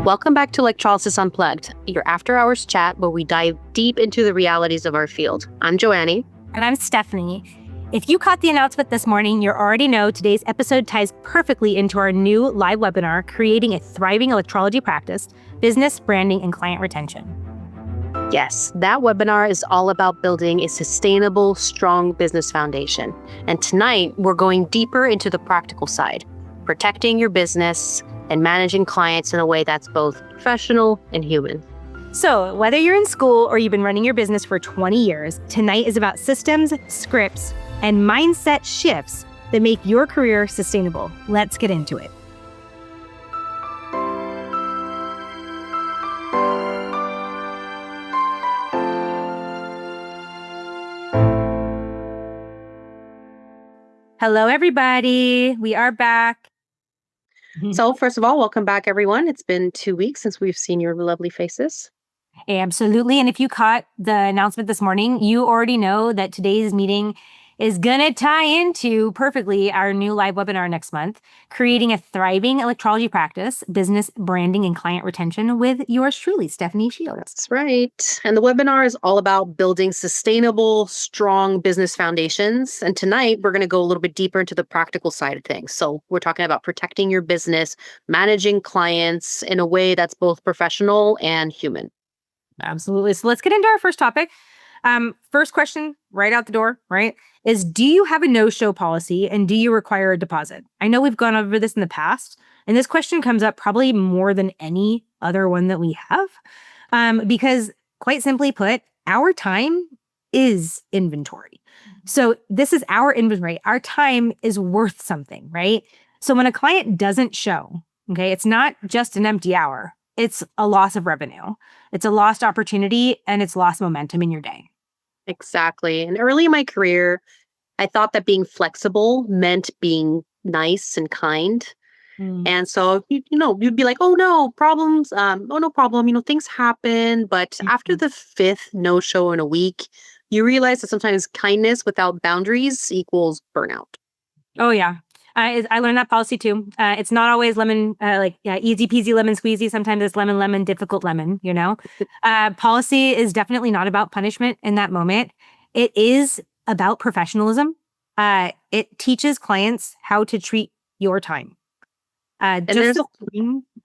Welcome back to Electrolysis Unplugged, your after-hours chat where we dive deep into the realities of our field. I'm Joanie. And I'm Stephanie. If you caught the announcement this morning, you already know today's episode ties perfectly into our new live webinar, Creating a Thriving Electrology Practice, Business, Branding, and Client Retention. Yes, that webinar is all about building a sustainable, strong business foundation. And tonight, we're going deeper into the practical side, protecting your business and managing clients in a way that's both professional and human. So whether you're in school or you've been running your business for 20 years, tonight is about systems, scripts, and mindset shifts that make your career sustainable. Let's get into it. Hello, everybody. We are back. So first of all, welcome back, everyone. It's been 2 weeks since we've seen your lovely faces. Absolutely. And if you caught the announcement this morning, you already know that today's meeting is going to tie into perfectly our new live webinar next month, Creating a Thriving Electrology Practice, Business, Branding, and Client Retention with yours truly, Stephanie Shields. That's right. And the webinar is all about building sustainable, strong business foundations. And tonight, we're going to go a little bit deeper into the practical side of things. So we're talking about protecting your business, managing clients in a way that's both professional and human. Absolutely. So let's get into our first topic. First question right out the door, right, is do you have a no-show policy and do you require a deposit? I know we've gone over this in the past, and this question comes up probably more than any other one that we have, because quite simply put, our time is inventory. So this is our inventory. Our time is worth something, right? So when a client doesn't show, okay, it's not just an empty hour. It's a loss of revenue. It's a lost opportunity, and it's lost momentum in your day. Exactly. And early in my career, I thought that being flexible meant being nice and kind. And so, you'd be like, oh, no, problems. Oh, no problem. Things happen. But after the fifth no-show in a week, you realize that sometimes kindness without boundaries equals burnout. Oh, yeah. I learned that policy too. It's not always lemon, easy peasy lemon squeezy. Sometimes it's lemon, difficult lemon, Policy is definitely not about punishment in that moment. It is about professionalism. It teaches clients how to treat your time. I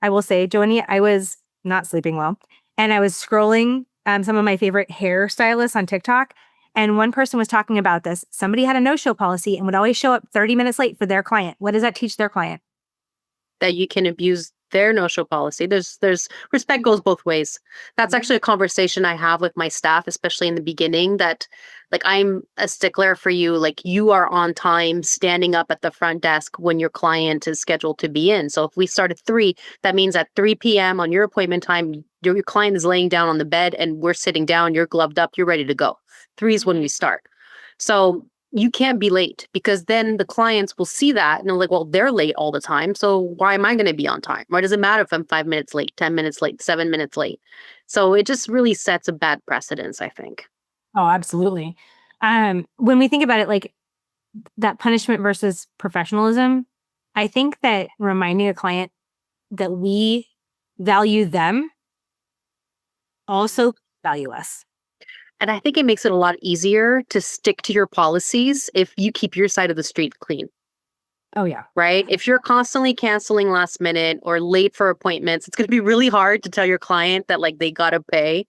will say, Joanie, I was not sleeping well. And I was scrolling some of my favorite hairstylists on TikTok. And one person was talking about this. Somebody had a no-show policy and would always show up 30 minutes late for their client. What does that teach their client? That you can abuse their no-show policy. There's respect goes both ways. That's actually a conversation I have with my staff, especially in the beginning, that I'm a stickler for you. You are on time, standing up at the front desk when your client is scheduled to be in. So if we start at 3, that means at 3 p.m. on your appointment time, your client is laying down on the bed and we're sitting down, you're gloved up, you're ready to go. 3 is when we start. So you can't be late, because then the clients will see that and they're like, well, they're late all the time. So why am I going to be on time? Why does it matter if I'm 5 minutes late, 10 minutes late, 7 minutes late? So it just really sets a bad precedence, I think. Oh, absolutely. When we think about it, that punishment versus professionalism, I think that reminding a client that we value them also value us. And I think it makes it a lot easier to stick to your policies if you keep your side of the street clean. Oh, yeah. Right? If you're constantly canceling last minute or late for appointments, it's going to be really hard to tell your client that they got to pay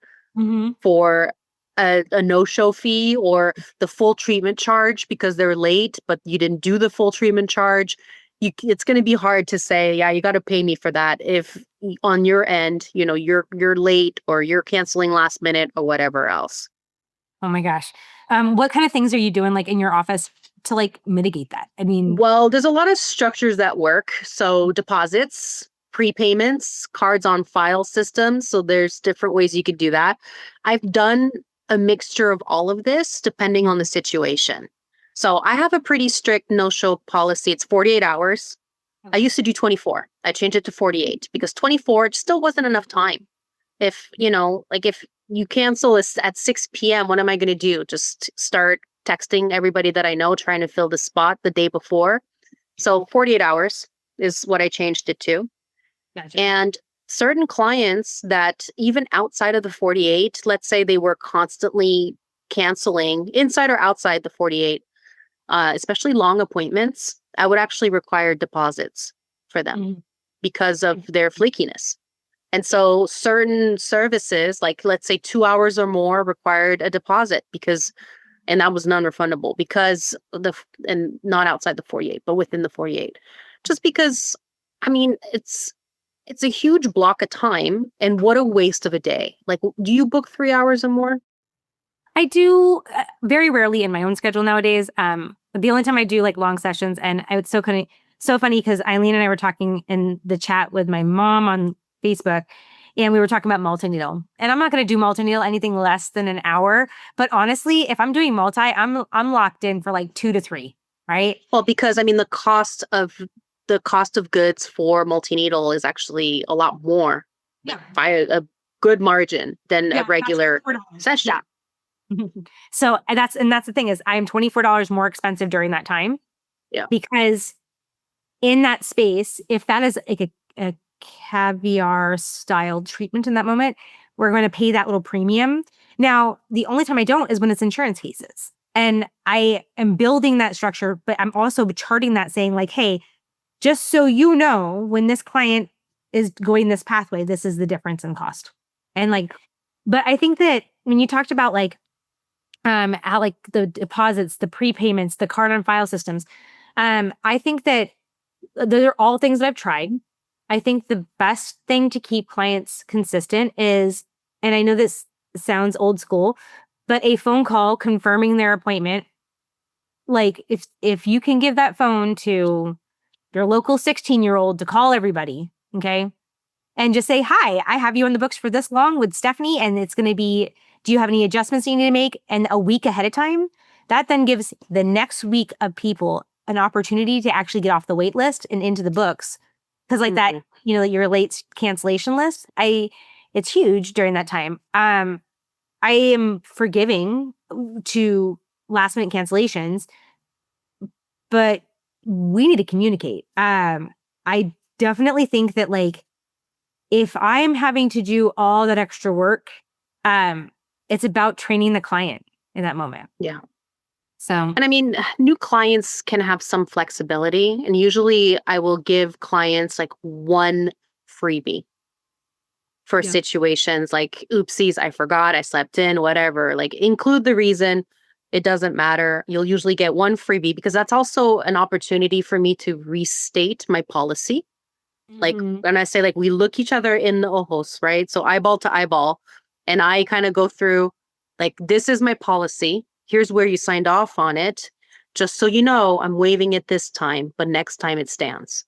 for a no-show fee or the full treatment charge because they're late, but you didn't do the full treatment charge. It's going to be hard to say, yeah, you got to pay me for that if on your end, you're late or you're canceling last minute or whatever else. Oh my gosh. What kind of things are you doing in your office to mitigate that? I mean, well, there's a lot of structures that work. So deposits, prepayments, cards on file systems. So there's different ways you could do that. I've done a mixture of all of this depending on the situation. So I have a pretty strict no-show policy. It's 48 hours. I used to do 24. I changed it to 48 because 24 still wasn't enough time. If you cancel at 6 p.m., what am I going to do? Just start texting everybody that I know, trying to fill the spot the day before. So 48 hours is what I changed it to. Gotcha. And certain clients that even outside of the 48, let's say they were constantly canceling inside or outside the 48, especially long appointments, I would actually require deposits for them Mhm. because of their flakiness. And so certain services, like let's say 2 hours or more, required a deposit because, and that was non-refundable because and not outside the 48, but within the 48. Just because, I mean, it's a huge block of time, and what a waste of a day. Like, do you book 3 hours or more? I do very rarely in my own schedule nowadays. The only time I do like long sessions, and it's so funny because Eileen and I were talking in the chat with my mom on Facebook, and we were talking about multi-needle. And I'm not going to do multi-needle anything less than an hour. But honestly, if I'm doing multi, I'm locked in for like 2 to 3, right? Well, because I mean, the cost of goods for multi-needle is actually a lot more Yeah. by a good margin than a Yeah, that's regular $4. session. Yeah. So that's the thing is I'm $24 more expensive during that time. Yeah. Because in that space, if that is like a caviar style treatment in that moment, we're going to pay that little premium. Now, the only time I don't is when it's insurance cases. And I am building that structure, but I'm also charting that saying like, hey, just so you know, when this client is going this pathway, this is the difference in cost. And like, but I think that when you talked about like how like the deposits, the prepayments, the card on file systems. I think that those are all things that I've tried. I think the best thing to keep clients consistent is, and I know this sounds old school, but a phone call confirming their appointment. Like if you can give that phone to your local 16-year-old to call everybody, okay? And just say, hi, I have you on the books for this long with Stephanie, and it's going to be, do you have any adjustments you need to make? And a week ahead of time, that then gives the next week of people an opportunity to actually get off the wait list and into the books. Because like that, your late cancellation list, it's huge during that time. I am forgiving to last minute cancellations, but we need to communicate. I definitely think that like, if I'm having to do all that extra work, it's about training the client in that moment. Yeah. So, And I mean, new clients can have some flexibility. And usually I will give clients like one freebie for Yeah. situations like, oopsies, I forgot, I slept in, whatever. Like, include the reason. It doesn't matter. You'll usually get one freebie because that's also an opportunity for me to restate my policy. Like, Mhm. when I say, like, we look each other in the ojos, right? So eyeball to eyeball. And I kind of go through, like, this is my policy. Here's where you signed off on it. Just so you know, I'm waiving it this time, but next time it stands.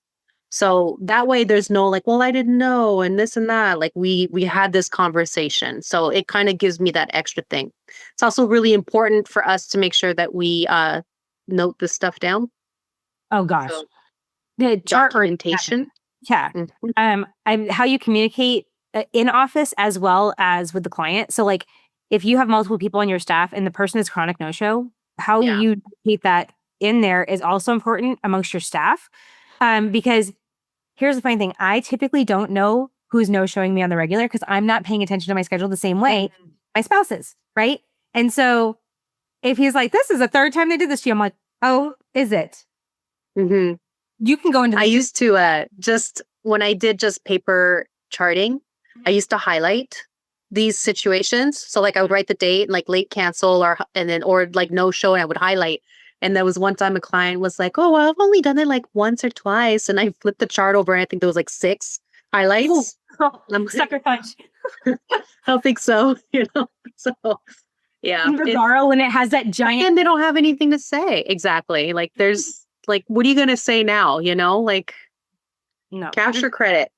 So that way there's no like, well, I didn't know and this and that. Like we had this conversation. So it kind of gives me that extra thing. It's also really important for us to make sure that we note this stuff down. Oh gosh, So the chart or documentation. yeah. Mhm. How you communicate in office as well as with the client. So like, if you have multiple people on your staff and the person is chronic no show, how Yeah. you keep that in there is also important amongst your staff. Because here's the funny thing. I typically don't know who's no-showing me on the regular because I'm not paying attention to my schedule the same way my spouse is, right? And so if he's like, this is the third time they did this to you, I'm like, oh, is it? Hmm. You can go into I the used to just when I did just paper charting, I used to highlight these situations. So like I would write the date and like late cancel or like no show and I would highlight. And there was one time a client was like, "Oh, well, I've only done it like once or twice." And I flipped the chart over and I think there was like 6 highlights. I'm like, sucker punch. I don't think so, So yeah. In Vagaro when it has that giant And they don't have anything to say. Exactly. Like there's like, what are you gonna say now? Like no cash or credit?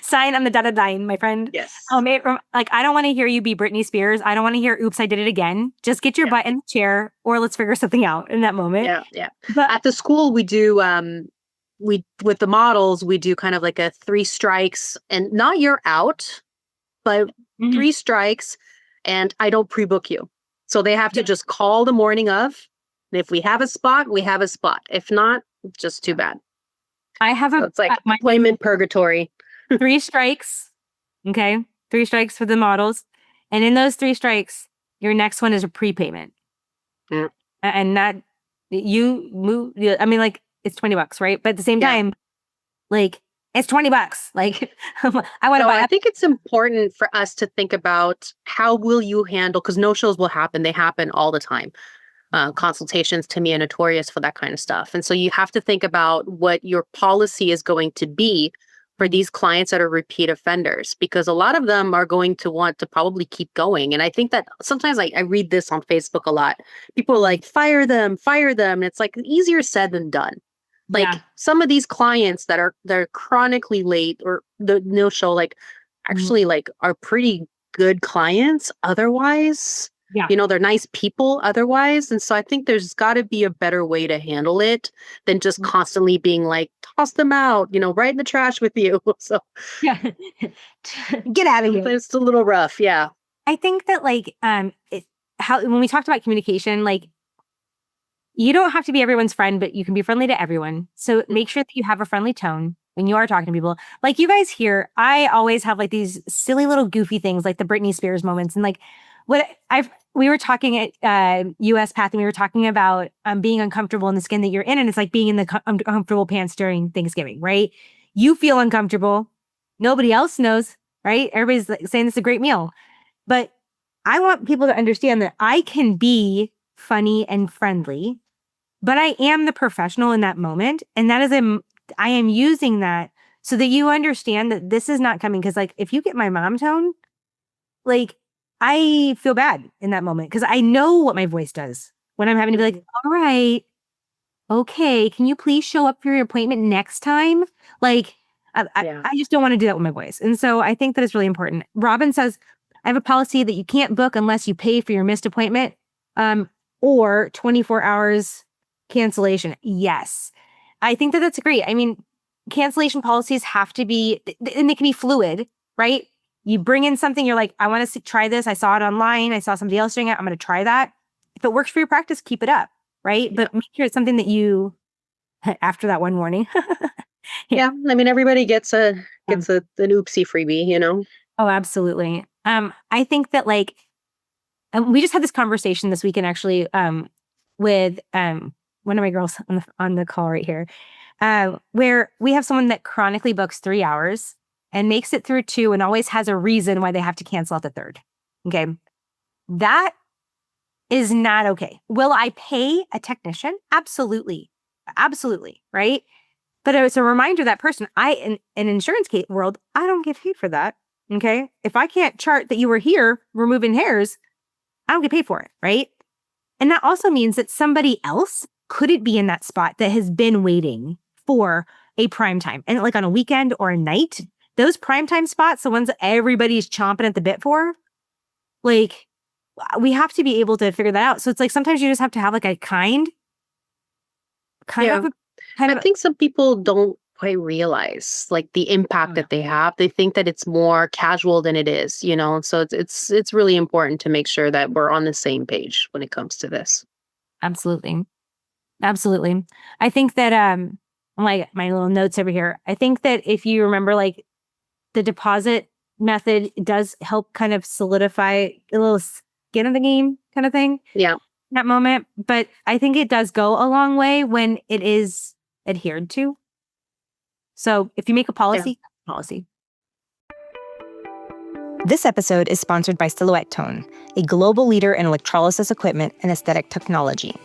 sign on the dotted line, my friend. Yes. Like I don't want to hear you be Britney Spears. I don't want to hear "Oops, I did it again." Just get your Yeah. butt in the chair, or let's figure something out in that moment. Yeah, yeah. But At the school we do we with the models, we do kind of like a 3 strikes and not you're out, but Mhm. 3 strikes and I don't pre-book you. So they have to just call the morning of. And if we have a spot, we have a spot. If not, just too bad. I have So it's like my appointment purgatory. 3 strikes. Okay. 3 strikes for the models. And in those 3 strikes, your next one is a prepayment. Yeah. And that you move, I mean, like, it's $20, right? But at the same Yeah. time, like, it's $20. Like, I want to So buy. I think it's important for us to think about how will you handle, because no-shows will happen. They happen all the time. Consultations to me are notorious for that kind of stuff. And so you have to think about what your policy is going to be for these clients that are repeat offenders, because a lot of them are going to want to probably keep going. And I think that sometimes I read this on Facebook a lot. People are like, fire them, fire them. And it's like easier said than done. Like Yeah. some of these clients they're chronically late or the no show, like actually like are pretty good clients otherwise. Yeah. They're nice people otherwise. And so I think there's got to be a better way to handle it than just constantly being like, toss them out, right in the trash with you. So Yeah. Get out of here. it's a little rough. Yeah. I think that when we talked about communication, like, you don't have to be everyone's friend, but you can be friendly to everyone. So make sure that you have a friendly tone when you are talking to people. Like you guys here, I always have like these silly little goofy things, like the Britney Spears moments. And like we were talking at US Path, and we were talking about being uncomfortable in the skin that you're in. And it's like being in the uncomfortable pants during Thanksgiving, right? You feel uncomfortable. Nobody else knows, right? Everybody's like saying it's a great meal. But I want people to understand that I can be funny and friendly, but I am the professional in that moment. And that is I am using that so that you understand that this is not coming. Cause like, if you get my mom tone, like, I feel bad in that moment because I know what my voice does when I'm having to be like, all right, okay, can you please show up for your appointment next time? Like, I just don't want to do that with my voice. And so I think that it's really important. Robin says, I have a policy that you can't book unless you pay for your missed appointment, or 24 hours cancellation. Yes. I think that that's great. I mean, cancellation policies have to be, and they can be fluid, right? You bring in something, you're like, I want to try this. I saw it online. I saw somebody else doing it. I'm going to try that. If it works for your practice, keep it up, right? But make sure it's something that you, after that one warning. Yeah. I mean, everybody gets an oopsie freebie. Oh, absolutely. I think that like, we just had this conversation this weekend actually, with one of my girls on the call right here, where we have someone that chronically books 3 hours and makes it through 2 and always has a reason why they have to cancel at the 3rd. Okay. That is not okay. Will I pay a technician? Absolutely. Absolutely. Right. But it's a reminder that person, in an insurance world, I don't get paid for that. Okay. If I can't chart that you were here removing hairs, I don't get paid for it. Right. And that also means that somebody else couldn't be in that spot that has been waiting for a prime time. And like on a weekend or a night, those primetime spots, the ones that everybody's chomping at the bit for, like, we have to be able to figure that out. So it's like sometimes you just have to have like a kind of. I think some people don't quite realize like the impact that they have. They think that it's more casual than it is, So it's really important to make sure that we're on the same page when it comes to this. Absolutely. Absolutely. I think that like my little notes over here. I think that if you remember, like, the deposit method does help kind of solidify a little skin in the game kind of thing. Yeah. That moment. But I think it does go a long way when it is adhered to. So if you make a policy, policy. This episode is sponsored by Silhouette Tone, a global leader in electrolysis equipment and aesthetic technology.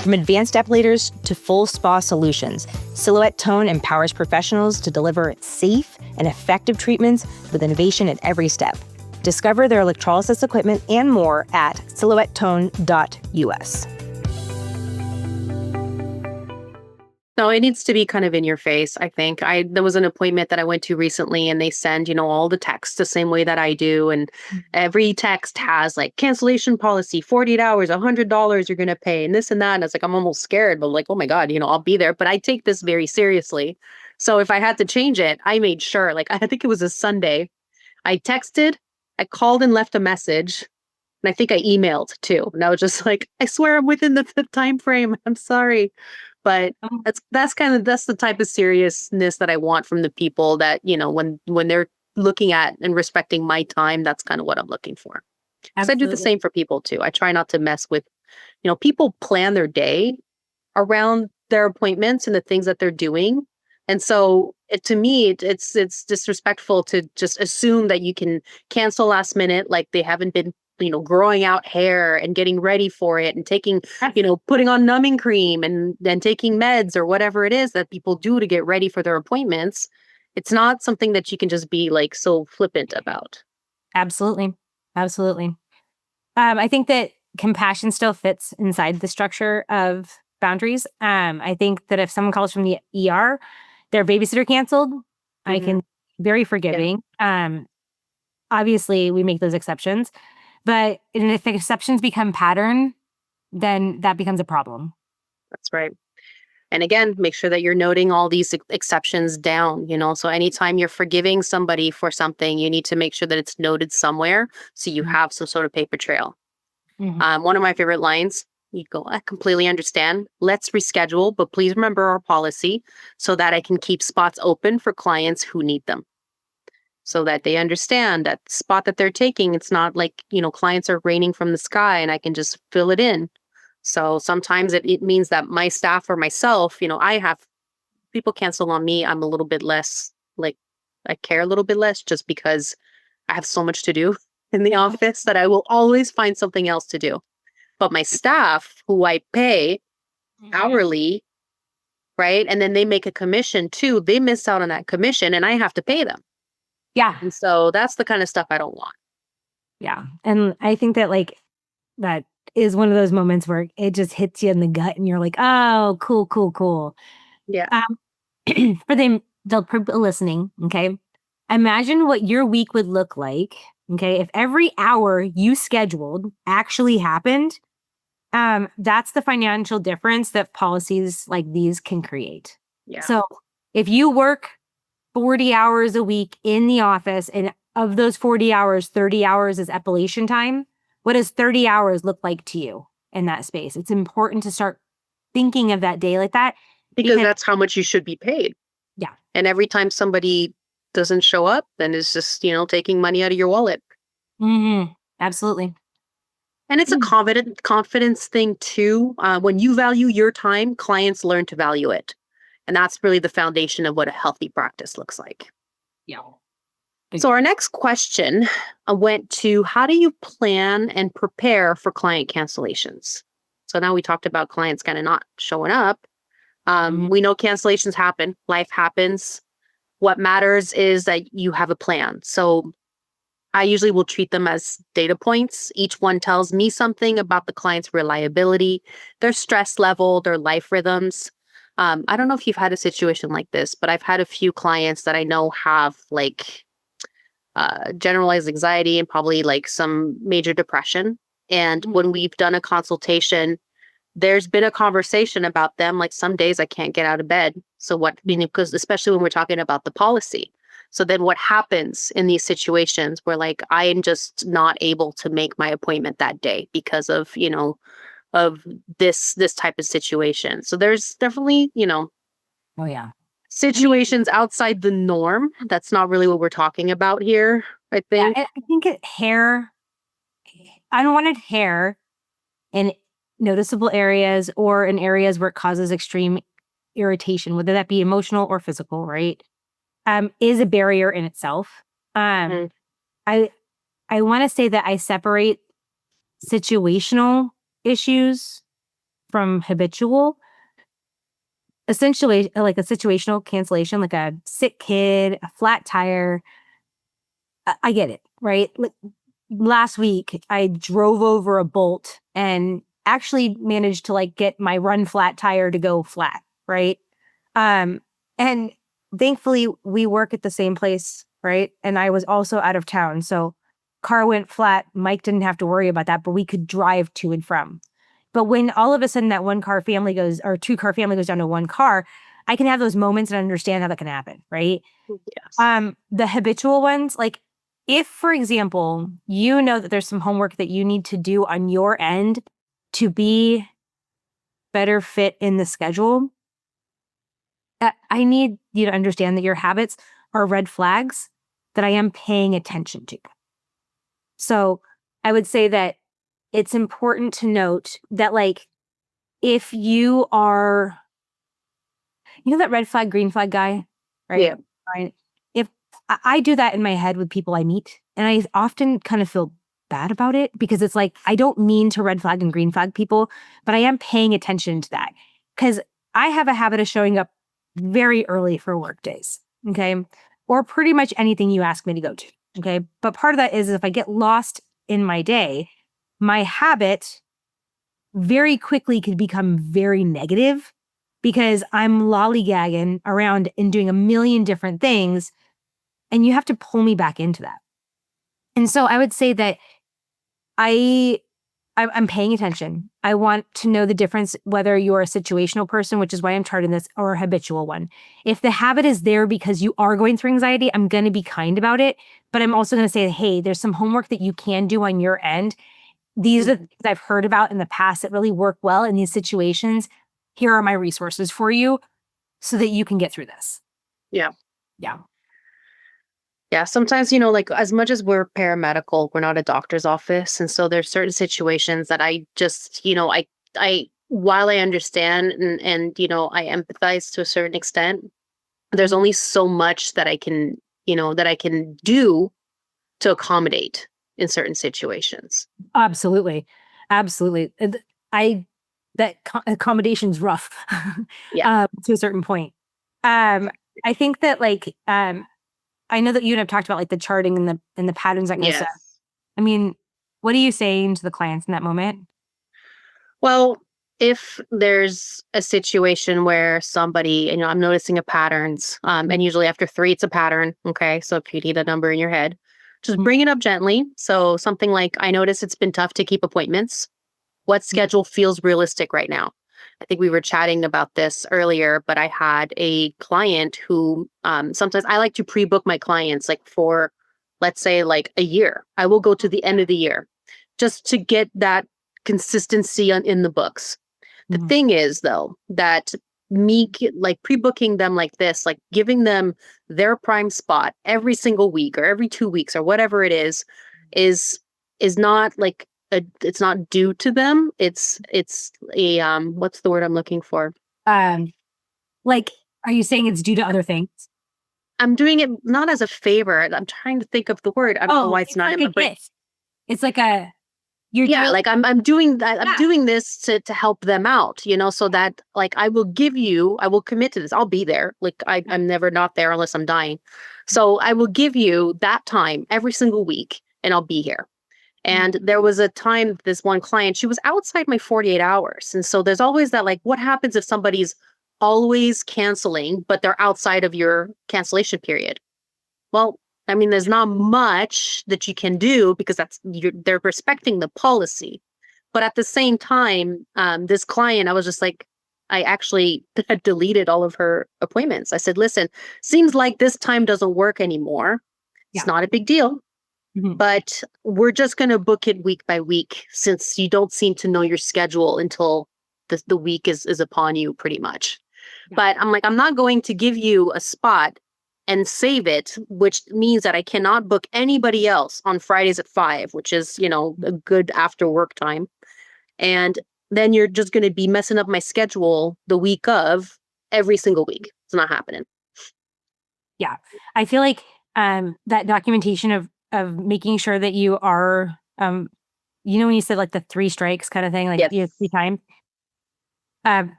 From advanced depilators to full spa solutions, Silhouette Tone empowers professionals to deliver safe and effective treatments with innovation at every step. Discover their electrolysis equipment and more at silhouettetone.us. No, it needs to be kind of in your face, I think. There was an appointment that I went to recently and they send, all the texts the same way that I do. And every text has like cancellation policy, 48 hours, $100 you're going to pay and this and that. And it's like, I'm almost scared, but like, oh my God, I'll be there. But I take this very seriously. So if I had to change it, I made sure, like, I think it was a Sunday. I texted, I called and left a message. And I think I emailed too. And I was just like, I swear I'm within the time frame. I'm sorry. But Um, that's the type of seriousness that I want from the people that, when they're looking at and respecting my time, that's kind of what I'm looking for. Because I do the Absolutely. same for people too. I try not to mess with, people plan their day around their appointments and the things that they're doing. And so to me, it's disrespectful to just assume that you can cancel last minute, like they haven't been, growing out hair and getting ready for it and taking, putting on numbing cream and then taking meds or whatever it is that people do to get ready for their appointments. It's not something that you can just be like so flippant about. Absolutely. Absolutely. I think that compassion still fits inside the structure of boundaries. I think that if someone calls from the ER, their babysitter canceled, I Hmm. can very Yeah, forgiving. Obviously, we make those exceptions, but and if exceptions become pattern, then that becomes a problem. that's right. And again, make sure that you're noting all these exceptions down, So anytime you're forgiving somebody for something, you need to make sure that it's noted somewhere so you Mhm. have some sort of paper trail. Mhm. One of my favorite lines, you go, I completely understand. Let's reschedule, but please remember our policy so that I can keep spots open for clients who need them. So that they understand that spot that they're taking, it's not like, clients are raining from the sky and I can just fill it in. So sometimes it means that my staff or myself, I have people cancel on me. I'm a little bit less like I care a little bit less just because I have so much to do in the office that I will always find something else to do. But my staff, who I pay Mhm. hourly, right? And then they make a commission too. They miss out on that commission and I have to pay them. Yeah. And so that's the kind of stuff I don't want. Yeah. And I think that that is one of those moments where it just hits you in the gut and you're like, oh, cool, cool, cool. Yeah. Um, for the people listening, okay, imagine what your week would look like, okay, if every hour you scheduled actually happened. That's the financial difference that policies like these can create. Yeah. So if you work 40 hours a week in the office, and of those 40 hours, 30 hours is epilation time, what does 30 hours look like to you in that space? It's important to start thinking of that day like that Because because, that's how much you should be paid. yeah. And every time somebody doesn't show up, then it's just, taking money out of your wallet. Absolutely. And it's a confidence thing too. When you value your time, clients learn to value it. And that's really the foundation of what a healthy practice looks like. Yeah. So, our next question went to how do you plan and prepare for client cancellations? So, now we talked about clients kind of not showing up. Mhm. We know cancellations happen, life happens. What matters is that you have a plan. So, I usually will treat them as data points. Each one tells me something about the client's reliability, their stress level, their life rhythms. I don't know if you've had a situation like this, but I've had a few clients that I know have like generalized anxiety and probably like some major depression. And Mhm. when we've done a consultation, there's been a conversation about them. Like some days I can't get out of bed. So what, because especially when we're talking about the policy. So then what happens in these situations where like I am just not able to make my appointment that day because of, of this type of situation. So there's definitely, Oh, yeah. I mean, situations outside the norm. That's not really what we're talking about here, I yeah, think. I think unwanted hair in noticeable areas or in areas where it causes extreme irritation, whether that be emotional or physical, right? Is a barrier in itself. Um, Mhm. I I want to say that I separate situational issues from habitual. Essentially, like a situational cancellation, like a sick kid, a flat tire. I get it, right? Like last week, I drove over a bolt and actually managed to like get my run flat tire to go flat, right? Um, and thankfully we work at the same place, right? And I was also out of town. So car went flat. Mike didn't have to worry about that, but we could drive to and from. But when all of a sudden that one car family goes or two car family goes down to one car, I can have those moments and understand how that can happen, right? Yes. The habitual ones, like if, for example, you know that there's some homework that you need to do on your end to be better fit in the schedule, I need you to understand that your habits are red flags that I am paying attention to. So I would say that it's important to note that, like, if you are, that red flag, green flag guy, right? Yeah. Right. If I do that in my head with people I meet, and I often kind of feel bad about it because it's like, I don't mean to red flag and green flag people, but I am paying attention to that because I have a habit of showing up very early for work days. Okay. Or pretty much anything you ask me to go to. Okay. But part of that is if I get lost in my day, my habit very quickly could become very negative because I'm lollygagging around and doing a million different things. And you have to pull me back into that. And so I would say that I'm paying attention. I want to know the difference, whether you're a situational person, which is why I'm charting this, or a habitual one. If the habit is there because you are going through anxiety, I'm going to be kind about it. But I'm also going to say, hey, there's some homework that you can do on your end. These are the things I've heard about in the past that really work well in these situations. Here are my resources for you so that you can get through this. Yeah. Yeah. Yeah, sometimes, like as much as we're paramedical, we're not a doctor's office. And so there's certain situations that I just, while I understand and I empathize to a certain extent, there's only so much that I can do to accommodate in certain situations. Absolutely. Absolutely. Accommodation's rough Yeah. to a certain point. I think that I know that you and I've talked about like the charting and the patterns, that kind of stuff. Yes. I mean, what are you saying to the clients in that moment? Well, if there's a situation where somebody, I'm noticing a patterns, and usually after three, it's a pattern. Okay. So if you need a number in your head, just Mhm. bring it up gently. So something like, I notice it's been tough to keep appointments. What schedule feels realistic right now? I think we were chatting about this earlier, but I had a client who sometimes I like to pre-book my clients like for, let's say, like a year. I will go to the end of the year just to get that consistency in the books. The Mhm. thing is, though, that like pre-booking them like this, like giving them their prime spot every single week or every 2 weeks or whatever it is is not like it's not due to them. It's a what's the word I'm looking for? Um, like, are you saying it's due to other things? I'm doing it not as a favor. I'm trying to think of the word. I don't know Oh, why it's it's not like in a my brain. gift. It's like you're Yeah, doing. like I'm doing that. I'm Yeah. doing this to help them out, so that like I will commit to this. I'll be there. Like I'm never not there unless I'm dying. So I will give you that time every single week and I'll be here. And there was a time this one client, she was outside my 48 hours. And so there's always that, like, what happens if somebody's always canceling, but they're outside of your cancellation period? Well, I mean, there's not much that you can do because they're respecting the policy. But at the same time, this client, I was just like, I actually had deleted all of her appointments. I said, listen, seems like this time doesn't work anymore. It's Yeah. not a big deal, Mhm. but we're just going to book it week by week since you don't seem to know your schedule until the week is upon you pretty much. Yeah. But I'm like, I'm not going to give you a spot and save it, which means that I cannot book anybody else on Fridays at 5, which is, a good after work time. And then you're just going to be messing up my schedule the week of every single week. It's not happening. Yeah. I feel like that documentation of making sure that you are when you said like the three strikes kind of thing, like Yes. you have 3 times.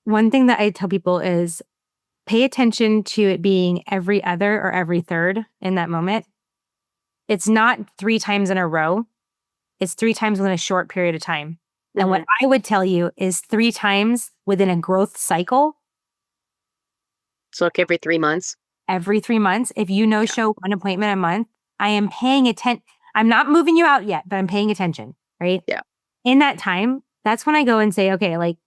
One thing that I tell people is pay attention to it being every other or every third in that moment. It's not 3 times in a row. It's 3 times within a short period of time. And what Hmm. I would tell you is 3 times within a growth cycle So like every 3 months. every 3 months. If you no Yeah. show one appointment a month, I am paying attention. I'm not moving you out yet, but I'm paying attention, right? Yeah. In that time, that's when I go and say, okay, like,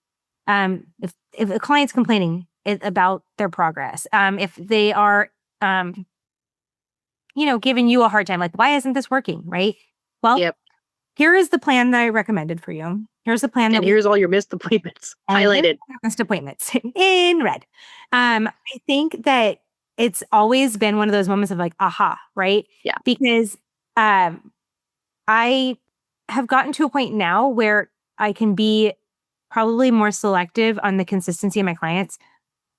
if a client's complaining about their progress, if they are, giving you a hard time, like, why isn't this working, right? Well, Yep. here is the plan that I recommended for you. Here's the plan And here's all your missed appointments highlighted. Missed appointments in red. I think that it's always been one of those moments of like, aha, right? Yeah. Because I have gotten to a point now where I can be probably more selective on the consistency of my clients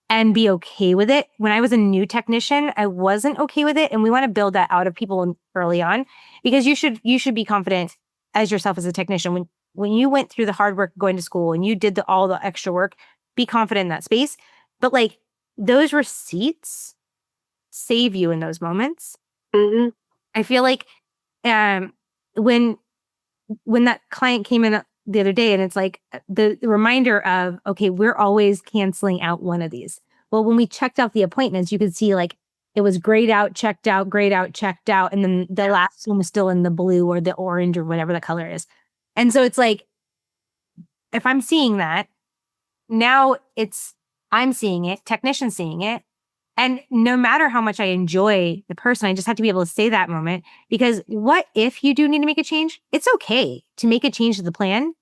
and be okay with it. When I was a new technician, I wasn't okay with it. And we want to build that out of people early on, because you should be confident as yourself as a technician. When you went through the hard work going to school and you did all the extra work, be confident in that space. But like those receipts save you in those moments. Mm-hmm. I feel like when that client came in the other day, and it's like the reminder of, okay, we're always canceling out one of these. Well, when we checked out the appointments, you could see like it was grayed out, checked out, grayed out, checked out. And then the last one was still in the blue or the orange or whatever the color is. And so it's like, if I'm seeing that, now I'm seeing it, technician seeing it. And no matter how much I enjoy the person, I just have to be able to say that moment, because what if you do need to make a change? It's okay to make a change to the plan.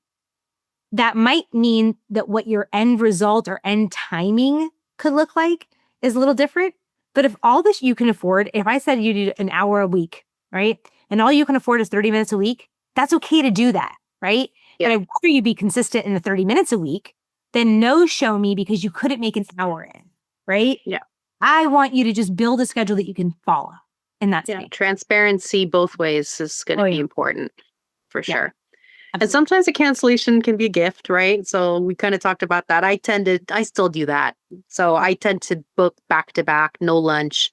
That might mean that what your end result or end timing could look like is a little different. But if all this you can afford, if I said you do an hour a week, right? And all you can afford is 30 minutes a week, that's okay to do that, right? Yeah. But I'd rather you be consistent in the 30 minutes a week than no show me because you couldn't make an hour in, right? Yeah. I want you to just build a schedule that you can follow in that space. Transparency both ways is going to be important for sure. Absolutely. And sometimes a cancellation can be a gift, right? So we kind of talked about that. I still do that. So I tend to book back to back, no lunch,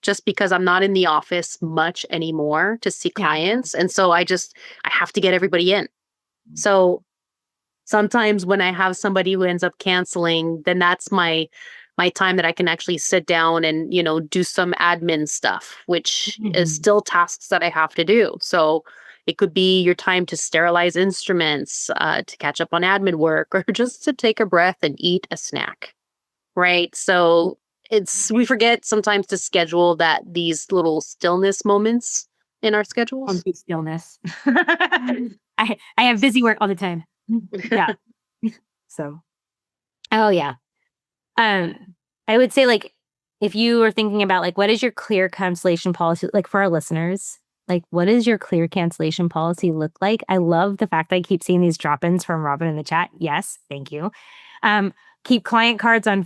just because I'm not in the office much anymore to see clients. And so I have to get everybody in. So sometimes when I have somebody who ends up canceling, then that's my time that I can actually sit down and, do some admin stuff, which is still tasks that I have to do. So it could be your time to sterilize instruments, to catch up on admin work, or just to take a breath and eat a snack, right? So we forget sometimes to schedule these little stillness moments in our schedules. Complete stillness. I have busy work all the time. Yeah. So, oh yeah. I would say, like, if you were thinking about like, what is your clear cancellation policy, like for our listeners, like what does your clear cancellation policy look like? I love the fact that I keep seeing these drop-ins from Robin in the chat. Yes, thank you. Keep cards on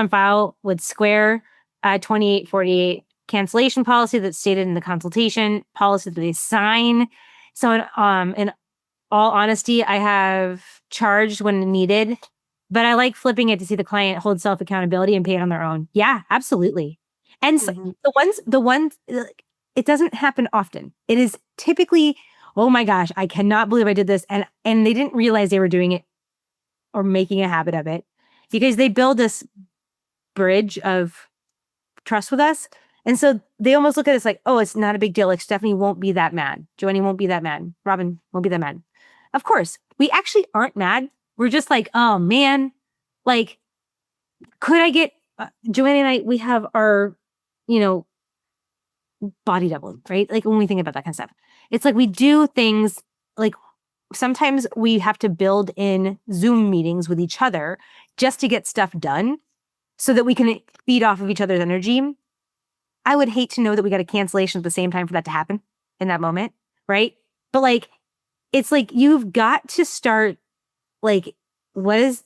file with Square 2848 cancellation policy that's stated in the consultation policy that they sign. So in all honesty, I have charged when needed, but I like flipping it to see the client hold self-accountability and pay it on their own. Yeah, absolutely. And so the ones, it doesn't happen often. It is typically, oh my gosh, I cannot believe I did this. And they didn't realize they were doing it or making a habit of it, because they build this bridge of trust with us. And so they almost look at us like, oh, it's not a big deal. Like Stephanie won't be that mad. Joanie won't be that mad. Robin won't be that mad. Of course, we actually aren't mad. We're just like, oh man, like, could I get Joanie and I, we have our, body double, right? Like when we think about that kind of stuff, it's like we do things like sometimes we have to build in Zoom meetings with each other just to get stuff done so that we can feed off of each other's energy. I would hate to know that we got a cancellation at the same time for that to happen in that moment, right? But like, it's like you've got to start like, what does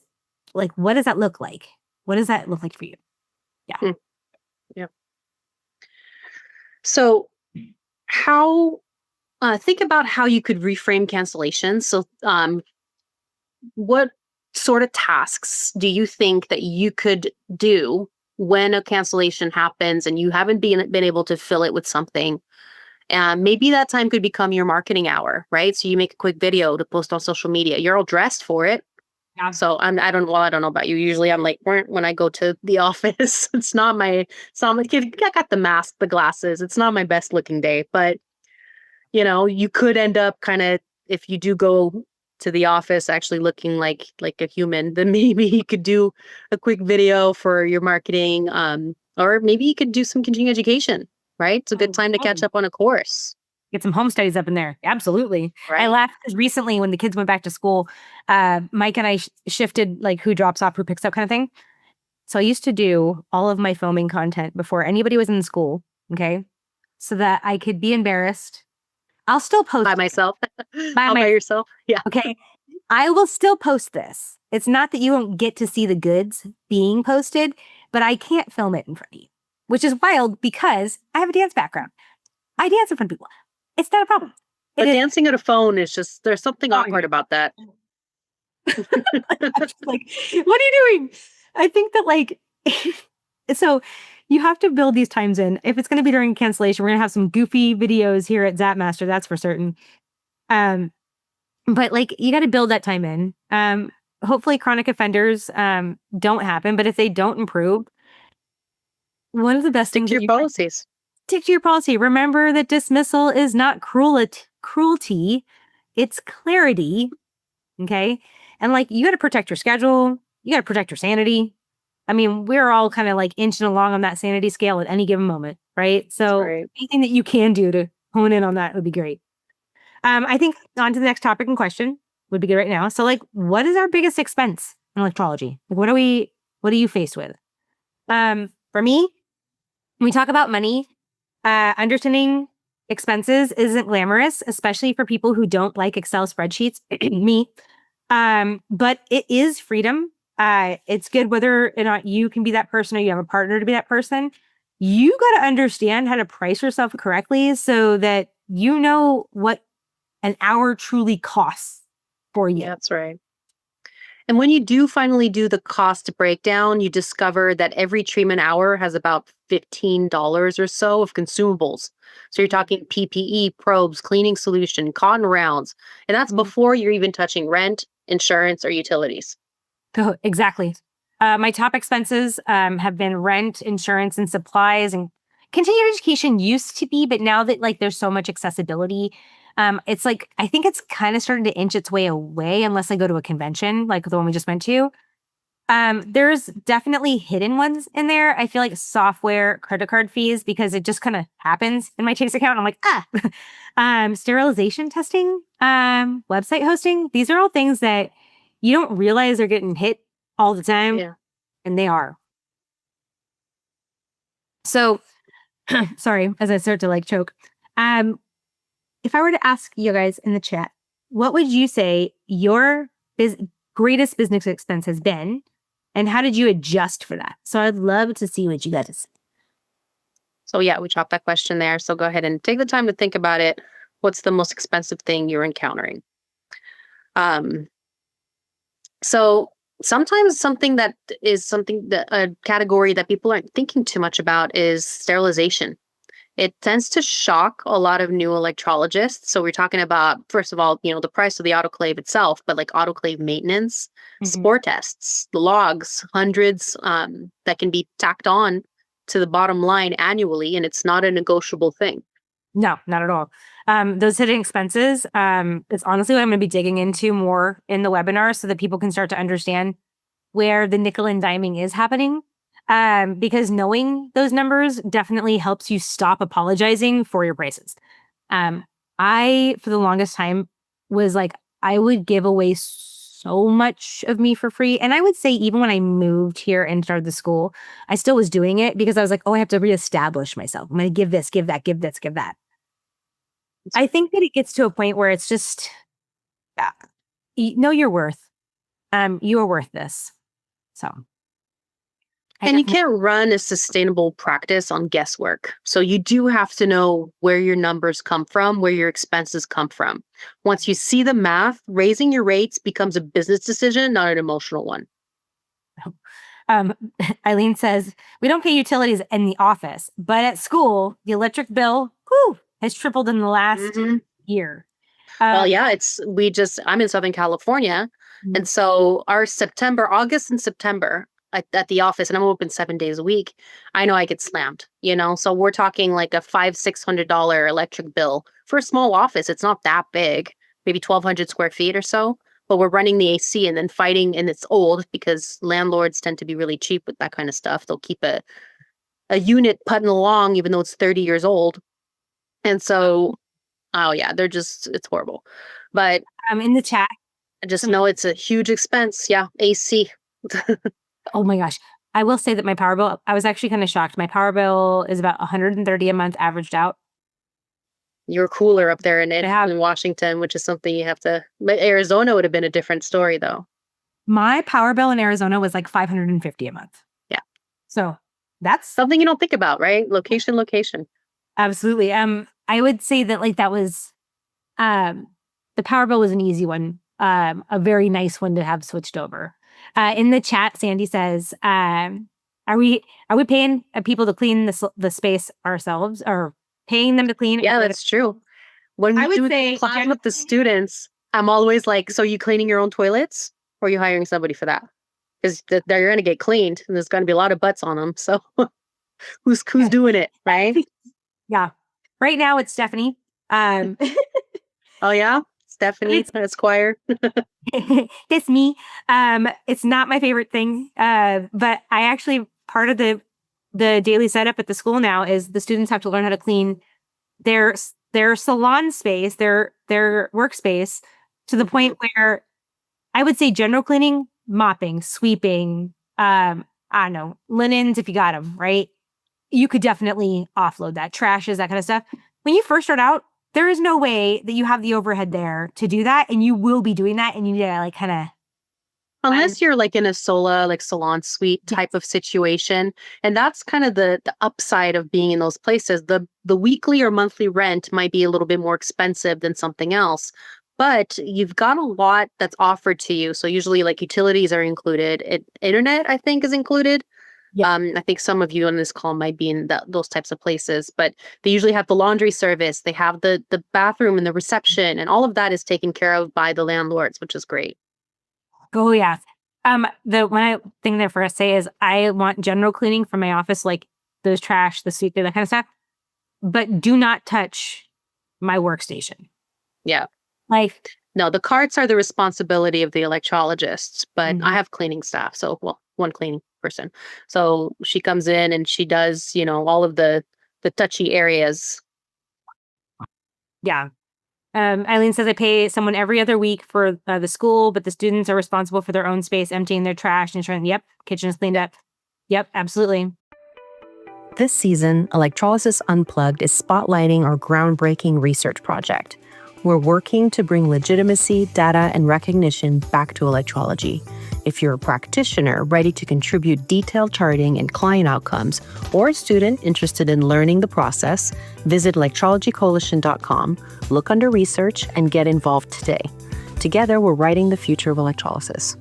that look like? What does that look like for you? Yeah. Yeah. So think about how you could reframe cancellations. So what sort of tasks do you think that you could do when a cancellation happens and you haven't been able to fill it with something? And maybe that time could become your marketing hour, right? So you make a quick video to post on social media. You're all dressed for it. Yeah. So I don't know about you. Usually I'm like, when I go to the office, it's not my kid. I got the mask, the glasses. It's not my best looking day, but you could end up kind of, if you do go to the office actually looking like a human, then maybe you could do a quick video for your marketing. Or maybe you could do some continuing education, right? It's a good time to catch up on a course. Get some home studies up in there. Absolutely. I Right. laughed because recently when the kids went back to school, Mike and I shifted like who drops off, who picks up kind of thing. So I used to do all of my filming content before anybody was in school. Okay. So that I could be embarrassed. I'll still post By it myself. by All my, by yourself. Yeah. okay. I will still post this. It's not that you won't get to see the goods being posted, but I can't film it in front of you, which is wild because I have a dance background. I dance in front of people. It's not a problem. But It is. dancing at a phone is just, there's something Oh, awkward yeah. about that. I'm just like, what are you doing? I think that like, so you have to build these times in. If it's going to be during cancellation, we're going to have some goofy videos here at Zapmaster. That's for certain. But like, you got to build that time in. Hopefully chronic offenders, don't happen, but if they don't improve, one of the best Stick things to that your you policies. stick to your policy. Remember that dismissal is not cruelty. It's clarity. Okay. And like, you got to protect your schedule. You got to protect your sanity. I mean, we're all kind of like inching along on that sanity scale at any given moment. Right. That's So right. anything that you can do to hone in on that would be great. I think on to the next topic in question would be good right now. So like, what is our biggest expense in electrology? Like, what are you faced with? For me, when we talk about money, understanding expenses isn't glamorous, especially for people who don't like Excel spreadsheets, me. But it is freedom. It's good whether or not you can be that person or you have a partner to be that person. You got to understand how to price yourself correctly so that you know what an hour truly costs for you. Yeah, that's right. And when you do finally do the cost breakdown, you discover that every treatment hour has about $15 or so of consumables. So you're talking PPE, probes, cleaning solution, cotton rounds, and that's Mhm. before you're even touching rent, insurance, or utilities. Oh, exactly. My top expenses have been rent, insurance, and supplies. And continued education used to be, but now that like there's so much accessibility, it's like I think it's kind of starting to inch its way away, unless I go to a convention like the one we just went to. There's definitely hidden ones in there. I feel like software, credit card fees, because it just kind of happens in my Chase account. I'm like, sterilization testing, website hosting. These are all things that you don't realize are getting hit all the time, Yeah. and they are. So, sorry, as I start to like choke. Um, if I were to ask you guys in the chat, what would you say your greatest business expense has been, and how did you adjust for that? So I'd love to see what you guys say. So yeah, we chopped that question there. So go ahead and take the time to think about it. What's the most expensive thing you're encountering? Um, so sometimes something that is something that a category that people aren't thinking too much about is sterilization. It tends to shock a lot of new electrologists. So we're talking about, first of all, the price of the autoclave itself, but like autoclave maintenance, Mhm. spore tests, logs, hundreds that can be tacked on to the bottom line annually, and it's not a negotiable thing. No, not at all. Those hidden expenses is honestly what I'm going to be digging into more in the webinar so that people can start to understand where the nickel and diming is happening. Because knowing those numbers definitely helps you stop apologizing for your prices. I, for the longest time, was like, I would give away so much of me for free. And I would say, even when I moved here and started the school, I still was doing it because I was like, oh, I have to reestablish myself. I'm going to give this, give that, give this, give that. I think that it gets to a point where it's just, uh, know your worth. You are worth this. So. And you can't run a sustainable practice on guesswork. So you do have to know where your numbers come from, where your expenses come from. Once you see the math, raising your rates becomes a business decision, not an emotional one. Um, Eileen says, we don't pay utilities in the office, but at school, the electric bill has tripled in the last year. Well, yeah, I'm in Southern California. And so our August and September at the office, and I'm open 7 days a week, I know I get slammed, So we're talking like a $600 electric bill for a small office. It's not that big, maybe 1,200 square feet or so. But we're running the AC and then fighting, and it's old because landlords tend to be really cheap with that kind of stuff. They'll keep a unit putting along even though it's 30 years old. And so Oh yeah, it's horrible. But In the chat, I just some know it's a huge expense. Yeah, AC. oh my gosh. I will say that my power bill, I was actually kind of shocked. My power bill is about 130 a month averaged out. You're cooler up there I have in Washington, which is something you have to. But Arizona would have been a different story, though. my power bill in Arizona was like 550 a month. Yeah, So that's something you don't think about, right? Location, location. absolutely. I would say that like that was um the power bill was an easy one. A very nice one to have switched over. In the chat, Sandy says, are we paying people to clean the space ourselves or paying them to clean Yeah, instead of that's true. When I we would do say class with the students, I'm always like, "So you cleaning your own toilets, or are you hiring somebody for that? Because they're going to get cleaned, and there's going to be a lot of butts on them. So who's doing it, right? yeah. Right now it's Stephanie. But Oh yeah, Stephanie it's Esquire. it's me. It's not my favorite thing. But I actually part of the daily setup at the school now is the students have to learn how to clean their salon space, their workspace to the point where I would say general cleaning, mopping, sweeping, I don't know, linens if you got them, right? You could definitely offload that, trashes, that kind of stuff. When you first start out, there is no way that you have the overhead there to do that, and you will be doing that, and you need to like kind of. Unless you're like in a like salon suite Yeah, type of situation. And that's kind of the upside of being in those places. The weekly or monthly rent might be a little bit more expensive than something else, but you've got a lot that's offered to you. So usually like utilities are included. Internet, I think, is included. yeah. I think some of you on this call might be in those types of places, but they usually have the laundry service. They have the bathroom and the reception, and all of that is taken care of by the landlords, which is great. Oh yeah. The one thing there for us say is I want general cleaning from my office, like those trash, the sweep, that kind of stuff. But do not touch my workstation. Yeah. Like, No, the carts are the responsibility of the electrologists, but I mhm. have cleaning staff. So, well, one cleaning person. So she comes in and she does, all of the touchy areas. Yeah. Eileen says I pay someone every other week for the school, but the students are responsible for their own space, emptying their trash and ensuring, yep, kitchen is cleaned up. Yep, absolutely. This season, Electrolysis Unplugged is spotlighting our groundbreaking research project. We're working to bring legitimacy, data, and recognition back to electrology. If you're a practitioner ready to contribute detailed charting and client outcomes, or a student interested in learning the process, visit electrologycoalition.com, look under research, and get involved today. Together, we're writing the future of electrolysis.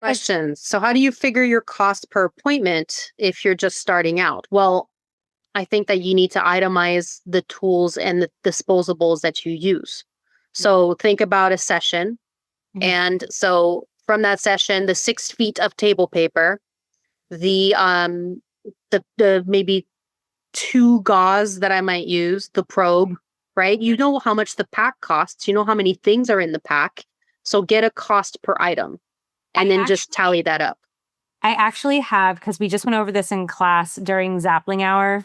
Questions. So, how do you figure your cost per appointment if you're just starting out? Well, I think that you need to itemize the tools and the disposables that you use. So, think about a session. Mhm. And so, from that session, the 6 feet of table paper, the maybe two gauze that I might use, the probe, right? You know how much the pack costs. You know how many things are in the pack. So get a cost per item and I then just actually, tally that up. I actually have, because we just went over this in class during Zappling hour,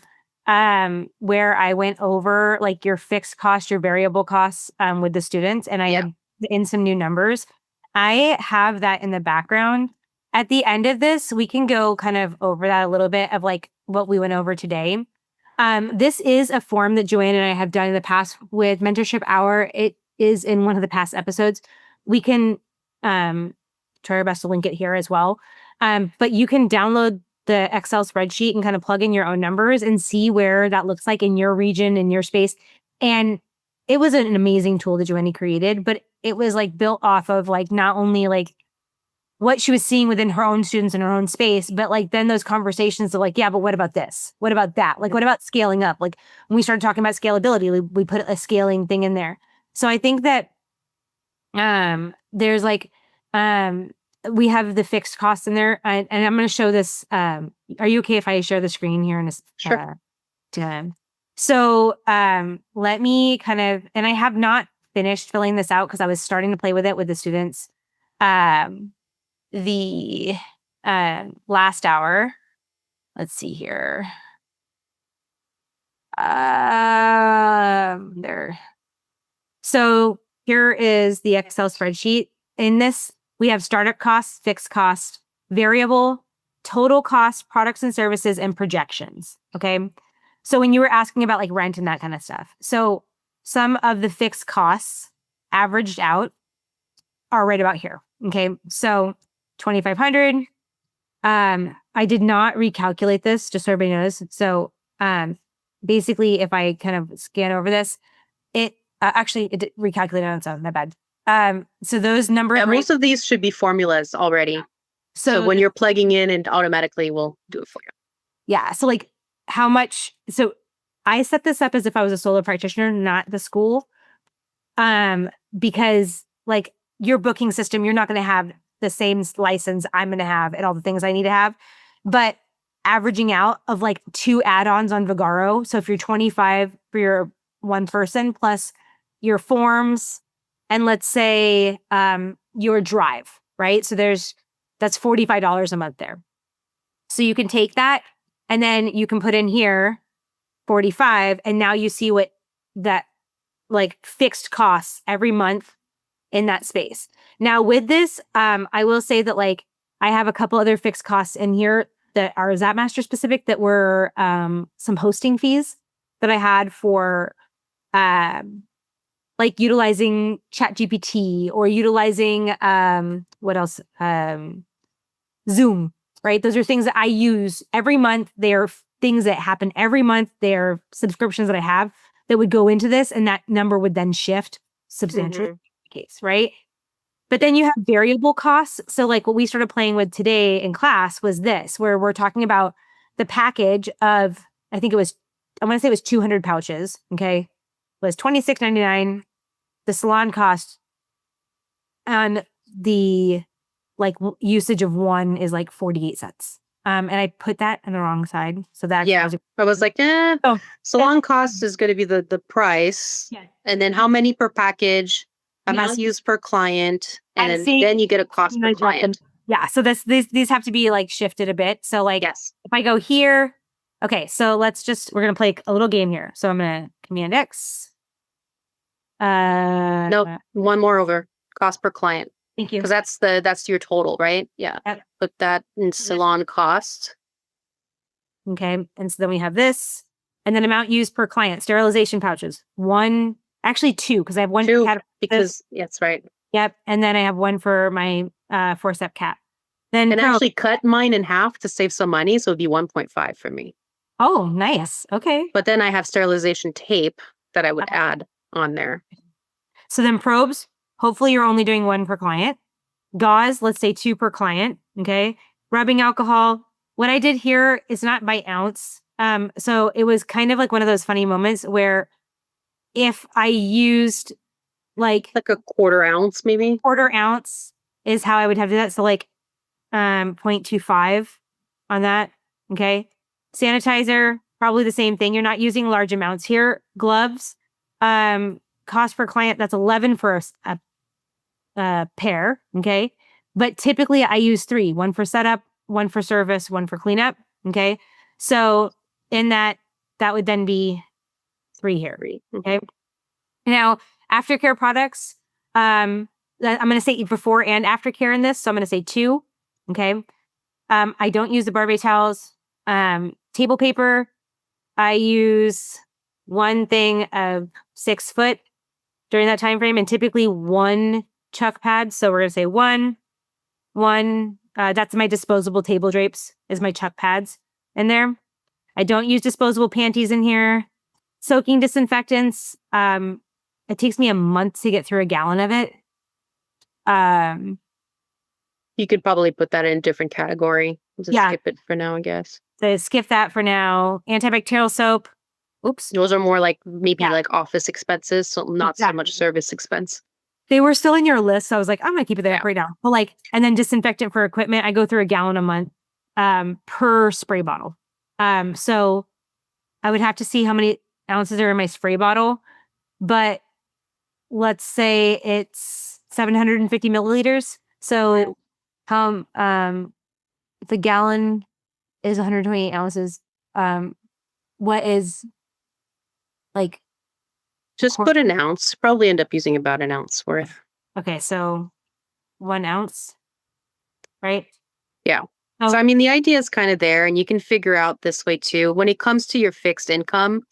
where I went over like your fixed cost, your variable costs with the students, and I Yeah. had in some new numbers. I have that in the background. At the end of this, we can go kind of over that a little bit of like what we went over today. This is a form that Joanne and I have done in the past with Mentorship Hour. It is in one of the past episodes. We can try our best to link it here as well. But you can download the Excel spreadsheet and kind of plug in your own numbers and see where that looks like in your region, in your space. And it was an amazing tool that Joanne created, but it was like built off of like not only like what she was seeing within her own students in her own space, but like then those conversations of like, yeah, but what about this? What about that? Like, what about scaling up? Like when we started talking about scalability, we put a scaling thing in there. So I think that there's like we have the fixed costs in there, and I'm going to show this. Are you okay if I share the screen here in a Sure. so let me kind of, and I have not finished filling this out because I was starting to play with it with the students. The last hour. Let's see here. here. So here is the Excel spreadsheet. In this, we have startup costs, fixed cost, variable, total cost, products and services, and projections. Okay. So when you were asking about like rent and that kind of stuff, so some of the fixed costs averaged out are right about here. Okay. So 2,500. I did not recalculate this, just so everybody knows. So basically, if I kind of scan over this, it actually it recalculated on its own. My bad. So those numbers. And most of these should be formulas already. So when you're plugging in, and automatically will do it for you. Yeah. So like how much? So I set this up as if I was a solo practitioner, not the school, because like your booking system, you're not going to have the same license I'm going to have and all the things I need to have, but averaging out of like 2 add-ons on Vigaro. So if you're 25 for your one person plus your forms and let's say your drive, right? So that's $45 a month there. So you can take that and then you can put in here 45 and now you see what that like fixed costs every month in that space. Now with this, I will say that like I have a couple other fixed costs in here that are Zapmaster specific that were some hosting fees that I had for like utilizing ChatGPT or utilizing what else? Zoom, right? Those are things that I use every month. They are things that happen every month. They are subscriptions that I have that would go into this, and that number would then shift substantially. Case, right? But then you have variable costs. So like what we started playing with today in class was this, where we're talking about the package of, I want to say it was 200 pouches. Okay. It was $26.99. The salon cost and the like usage of one is like 48 cents. And I put that on the wrong side. So that I was like, salon cost is going to be the price. Yeah. And then how many per package, amount used per client, and then you get a cost per client. Yeah. So these have to be like shifted a bit. So like yes. If I go here, okay, so we're going to play a little game here. So I'm going to Command X. Nope. One more over. Cost per client. Thank you. Because that's your total, right? Yeah. Yep. Put that in salon cost. Okay. And so then we have this. And then amount used per client. Sterilization pouches. One, actually 2, because I have one. Two, because that's right. Yep. And then I have one for my 4-step cap. Then actually cut mine in half to save some money. So it'd be 1.5 for me. Oh, nice. Okay. But then I have sterilization tape that I would add on there. So then probes, hopefully you're only doing 1 per client. Gauze, let's say 2 per client. Okay. Rubbing alcohol. What I did here is not by ounce. So it was kind of like one of those funny moments where if I used like a 1/4 ounce, maybe 1/4 ounce is how I would have to do that. So like 0.25 on that. Okay. Sanitizer, probably the same thing. You're not using large amounts here. Gloves, cost per client, that's 11 for a pair. Okay. But typically I use 3, 1 for setup, 1 for service, 1 for cleanup. Okay. So in that would then be 3 here. Okay. Now, aftercare products, I'm going to say before and aftercare in this. So I'm going to say 2. Okay. I don't use the Barbie towels. Table paper, I use 1 thing of 6 foot during that time frame, and typically 1 chuck pad. So we're going to say 1. That's my disposable table drapes is my chuck pads in there. I don't use disposable panties in here. Soaking disinfectants. It takes me a month to get through a gallon of it. You could probably put that in a different category. Just skip it for now, I guess. So skip that for now. Antibacterial soap. Oops. Those are more like maybe like office expenses, so not so much service expense. They were still in your list, so I was like, I'm gonna keep it there right now. But like, and then disinfectant for equipment, I go through a gallon a month per spray bottle. So I would have to see how many ounces are in my spray bottle, but let's say it's 750 milliliters. So if a gallon is 128 ounces, what is like Just put an ounce. Probably end up using about an ounce worth. Okay, so 1 ounce, right? Yeah. Oh. So, I mean, the idea is kind of there, and you can figure out this way too. When it comes to your fixed income,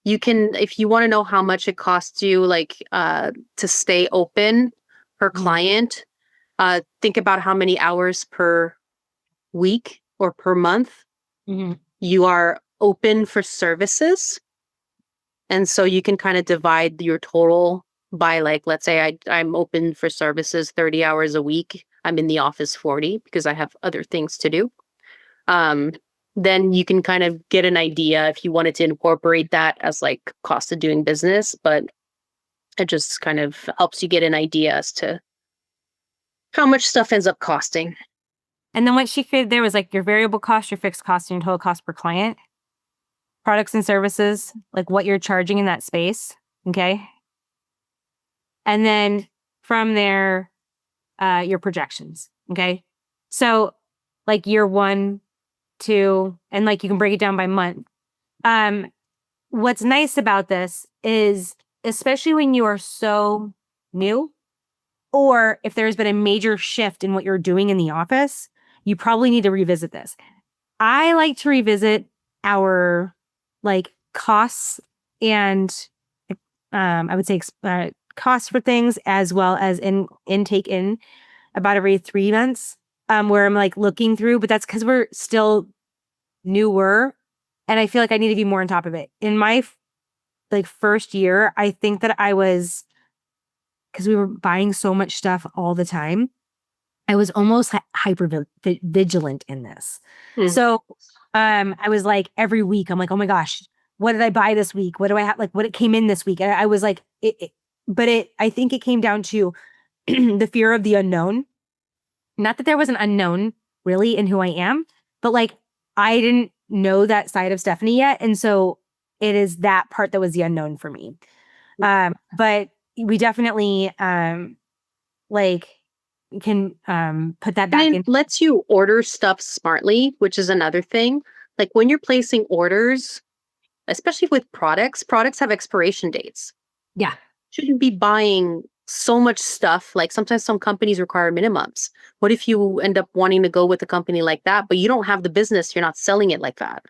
you can, if you want to know how much it costs you, like, to stay open per client, think about how many hours per week or per month you are open for services. And so you can kind of divide your total by, like, let's say I'm open for services 30 hours a week. I'm in the office 40 because I have other things to do. Um, then you can kind of get an idea if you wanted to incorporate that as like cost of doing business, but it just kind of helps you get an idea as to how much stuff ends up costing. And then what she figured there was like your variable cost, your fixed cost, and your total cost per client, products and services, like what you're charging in that space. Okay. And then from there, your projections. Okay. So like year 1, 2, and like you can break it down by month. What's nice about this is, especially when you are so new, or if there's been a major shift in what you're doing in the office, you probably need to revisit this. I like to revisit our like costs and I would say costs for things, as well as intake in about every 3 months, where I'm like looking through, but that's because we're still newer, and I feel like I need to be more on top of it. In my like first year, I think that I was, because we were buying so much stuff all the time, I was almost hyper vigilant in this. So I was like every week, I'm like, oh my gosh, what did I buy this week? What do I have? Like what it came in this week? I was like, I think it came down to the fear of the unknown. Not that there was an unknown really in who I am, but like I didn't know that side of Stephanie yet. And so it is that part that was the unknown for me. But we definitely like can put that back And in. it lets you order stuff smartly, which is another thing. Like when you're placing orders, especially with products have expiration dates. Yeah. Shouldn't be buying so much stuff. Like sometimes some companies require minimums. What if you end up wanting to go with a company like that, but you don't have the business, you're not selling it like that?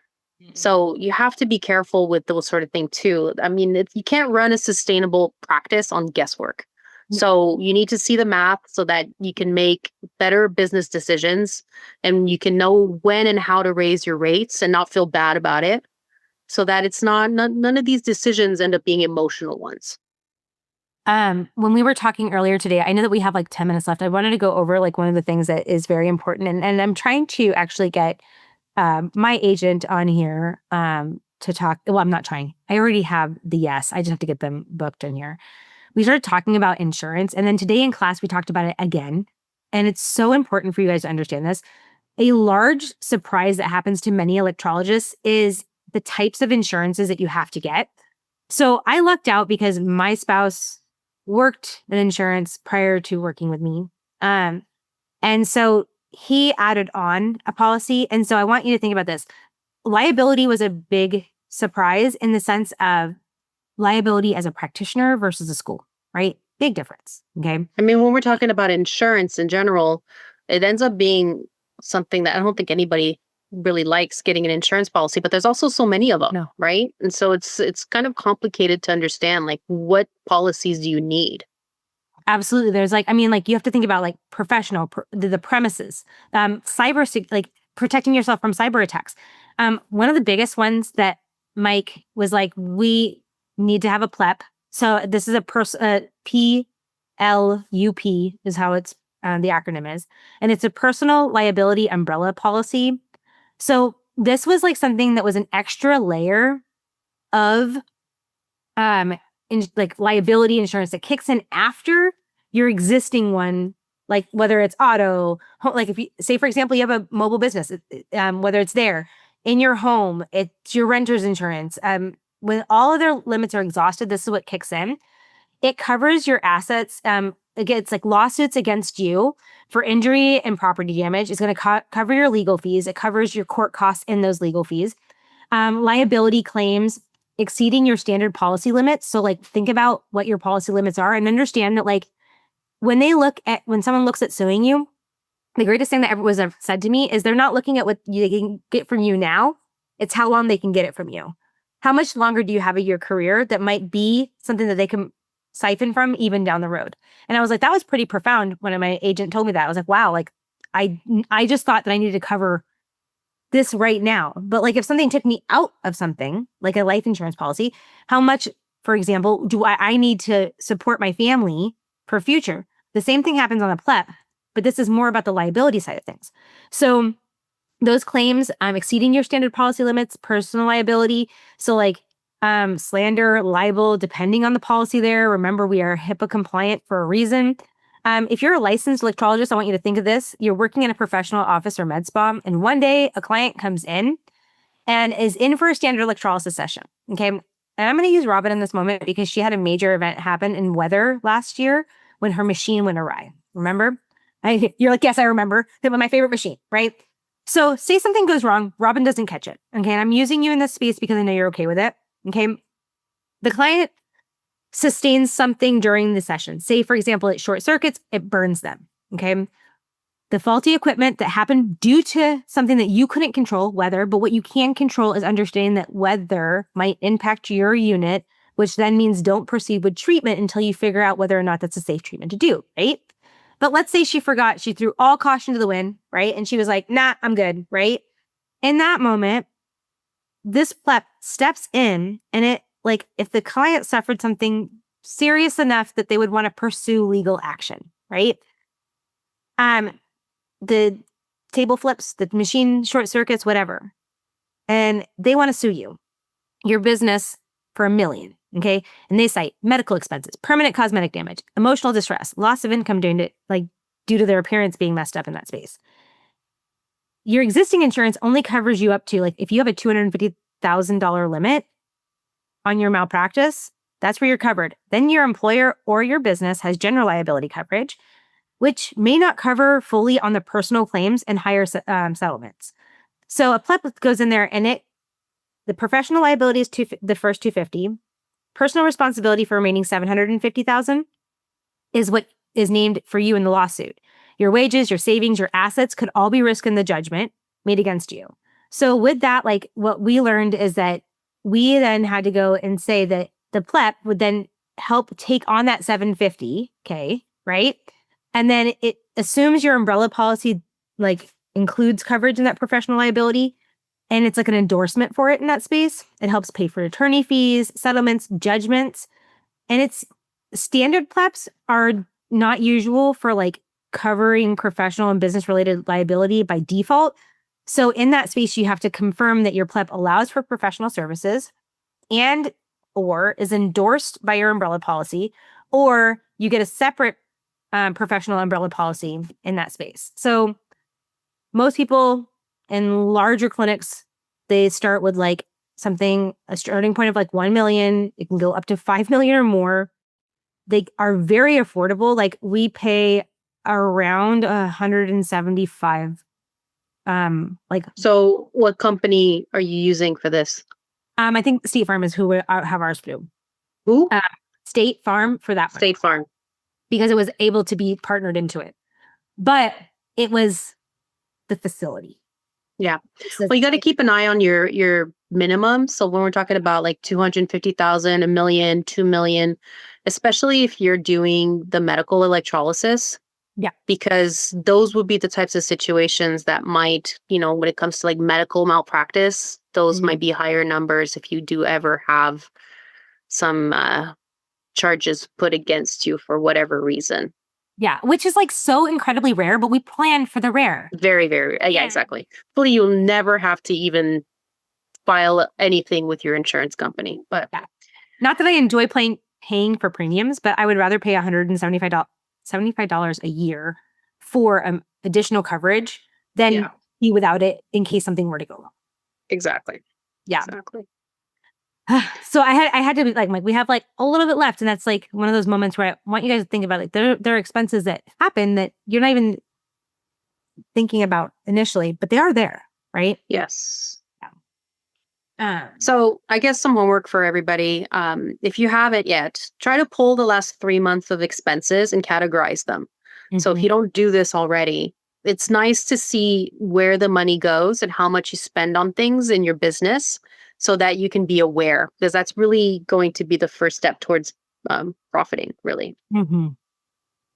So you have to be careful with those sort of things too. I mean, you can't run a sustainable practice on guesswork. So you need to see the math so that you can make better business decisions, and you can know when and how to raise your rates and not feel bad about it, so that it's none of these decisions end up being emotional ones. When we were talking earlier today, I know that we have like 10 minutes left. I wanted to go over like one of the things that is very important. And I'm trying to actually get my agent on here to talk. Well, I'm not trying. I already have the yes. I just have to get them booked in here. We started talking about insurance. And then today in class, we talked about it again. And it's so important for you guys to understand this. A large surprise that happens to many electrologists is the types of insurances that you have to get. So I lucked out because my spouse worked in insurance prior to working with me. And so he added on a policy. And so I want you to think about this. Liability was a big surprise in the sense of liability as a practitioner versus a school, right? Big difference. Okay. I mean, when we're talking about insurance in general, it ends up being something that I don't think anybody really likes, getting an insurance policy, but there's also so many of them, No. right? And so it's kind of complicated to understand, like, what policies do you need? Absolutely. There's like, I mean, like you have to think about like professional, the premises, cyber, like protecting yourself from cyber attacks. One of the biggest ones that Mike was like, we need to have a PLEP. So this is a PLUP is how it's the acronym is, and it's a personal liability umbrella policy. So this was like something that was an extra layer of like liability insurance that kicks in after your existing one, like whether it's auto, like if you say, for example, you have a mobile business, whether it's there in your home, it's your renter's insurance. When all of their limits are exhausted, this is what kicks in. It covers your assets. It's like lawsuits against you for injury and property damage. It's going to cover your legal fees. It covers your court costs in those legal fees. Liability claims exceeding your standard policy limits. So like think about what your policy limits are and understand that like when someone looks at suing you, the greatest thing that ever was ever said to me is they're not looking at what they can get from you now. It's how long they can get it from you. How much longer do you have of your career that might be something that they can siphon from even down the road? And I was like, that was pretty profound when my agent told me that. I was like, wow, like I just thought that I needed to cover this right now. But like if something took me out of something, like a life insurance policy, how much, for example, do I need to support my family for future? The same thing happens on the PLEP, but this is more about the liability side of things. So those claims exceeding your standard policy limits, personal liability. So like slander, libel, depending on the policy there. Remember, we are HIPAA compliant for a reason. If you're a licensed electrologist, I want you to think of this. You're working in a professional office or med spa, and one day a client comes in and is in for a standard electrolysis session. Okay. And I'm going to use Robin in this moment because she had a major event happen in weather last year when her machine went awry. Remember? You're like, yes, I remember. It was my favorite machine, right? So say something goes wrong, Robin doesn't catch it. Okay. And I'm using you in this space because I know you're okay with it. Okay. The client sustains something during the session. Say, for example, it short circuits, it burns them. Okay. The faulty equipment that happened due to something that you couldn't control, weather, but what you can control is understanding that weather might impact your unit, which then means don't proceed with treatment until you figure out whether or not that's a safe treatment to do, right? But let's say she forgot, she threw all caution to the wind, right? And she was like, nah, I'm good, right? In that moment, this PLEP steps in and it, like, if the client suffered something serious enough that they would want to pursue legal action, right? The table flips, the machine short circuits, whatever, and they want to sue you, your business, for $1 million, okay? And they cite medical expenses, permanent cosmetic damage, emotional distress, loss of income due to their appearance being messed up in that space. Your existing insurance only covers you up to, like, if you have a $250,000 limit on your malpractice, that's where you're covered. Then your employer or your business has general liability coverage, which may not cover fully on the personal claims and higher settlements. So a PLEP goes in there and the professional liability is the first $250. Personal responsibility for remaining $750,000 is what is named for you in the lawsuit. Your wages, your savings, your assets could all be risked in the judgment made against you. So with that, like, what we learned is that we then had to go and say that the PLEP would then help take on that $750K, right? And then it assumes your umbrella policy, like, includes coverage in that professional liability. And it's like an endorsement for it in that space. It helps pay for attorney fees, settlements, judgments. And it's standard PLEPs are not usual for like covering professional and business related liability by default. So in that space, you have to confirm that your PLEP allows for professional services and or is endorsed by your umbrella policy, or you get a separate professional umbrella policy in that space. So most people in larger clinics, they start with like a starting point of like 1 million. It can go up to 5 million or more. They are very affordable. Like, we pay around 175. So what company are you using for this? I think State Farm is who we have ours through. Who? State Farm for that one. State Farm. Because it was able to be partnered into it. But it was the facility. Yeah. Well, you got to keep an eye on your minimum. So when we're talking about like 250,000, $1 million, 2 million, especially if you're doing the medical electrolysis. Yeah. Because those would be the types of situations that might, when it comes to like medical malpractice, those might be higher numbers if you do ever have some charges put against you for whatever reason. Yeah, which is like so incredibly rare, but we plan for the rare. Very, very, yeah, exactly. Hopefully you'll never have to even file anything with your insurance company. But yeah. Not that I enjoy paying for premiums, but I would rather pay $175 a year for additional coverage than be without it in case something were to go wrong. Exactly. Yeah. Exactly. So I had to be like, we have like a little bit left. And that's like one of those moments where I want you guys to think about, like, there are expenses that happen that you're not even thinking about initially, but they are there, right? Yes. Yeah. So I guess some homework for everybody. If you haven't yet, try to pull the last 3 months of expenses and categorize them. So if you don't do this already, it's nice to see where the money goes and how much you spend on things in your business so that you can be aware, because that's really going to be the first step towards profiting, really.